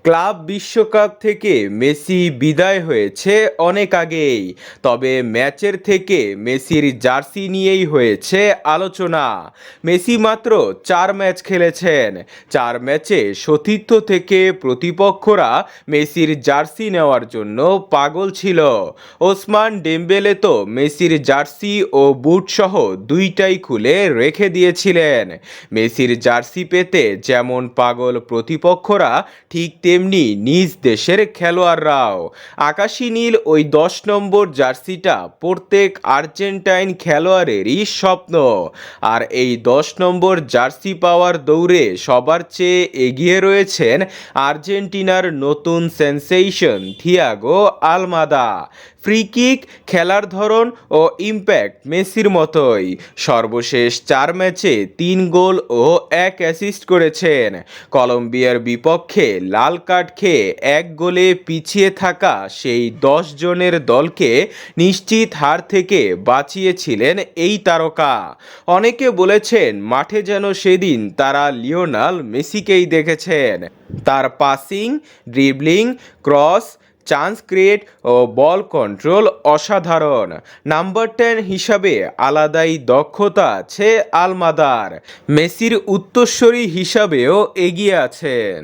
Club বিশ্বকাপ থেকে Messi বিদায় হয়েছে অনেক আগেই, তবে ম্যাচের থেকে মেসির জার্সি নিয়েই হয়েছে আলোচনা। মেসি মাত্র 4 ম্যাচ খেলেছেন। 4 ম্যাচে সতীর্থ থেকে প্রতিপক্ষরা মেসির জার্সি নেওয়ার জন্য পাগল ছিল। ওসমান ডেম্বেলে তো মেসির জার্সি ও বুট সহ দুইটাই খুলে রেখে দিয়েছিলেন। মেসির জার্সি পেতে যেমন পাগল প্রতিপক্ষরা, ঠিক তেমনি নিজ দেশের খেলোয়াড়রাও। আকাশি নীল ওই 10 নম্বর জার্সিটা প্রত্যেক আর্জেন্টাইন খেলোয়াড়েরই স্বপ্ন। আর এই 10 নম্বর জার্সি পাওয়ার দৌড়ে সবার চেয়ে এগিয়ে রয়েছেন আর্জেন্টিনার নতুন sensation Thiago Almada. Free kick, খেলার ধরন ও ইম্প্যাক্ট মেসির মতোই। সর্বশেষ 4 ম্যাচে 3 গোল ও 1 অ্যাসিস্ট করেছেন। কলম্বিয়ার বিপক্ষে লাল কার্ড খেয়ে 1 গোলে পিছিয়ে থাকা সেই 10 জনের দলকে নিশ্চিত হার থেকে বাঁচিয়েছিলেন এই তারকা। অনেকে বলেছেন মাঠে যেন সেদিন তারা লিওনেল মেসিকেই দেখেছেন। তার passing, dribbling, cross, chance create ও বল কন্ট্রোল অসাধারণ। নাম্বার 10 হিসাবে আলাদাই দক্ষতা আছে আলমাদার। মেসির উত্তরসূরি হিসাবেও এগিয়ে আছেন।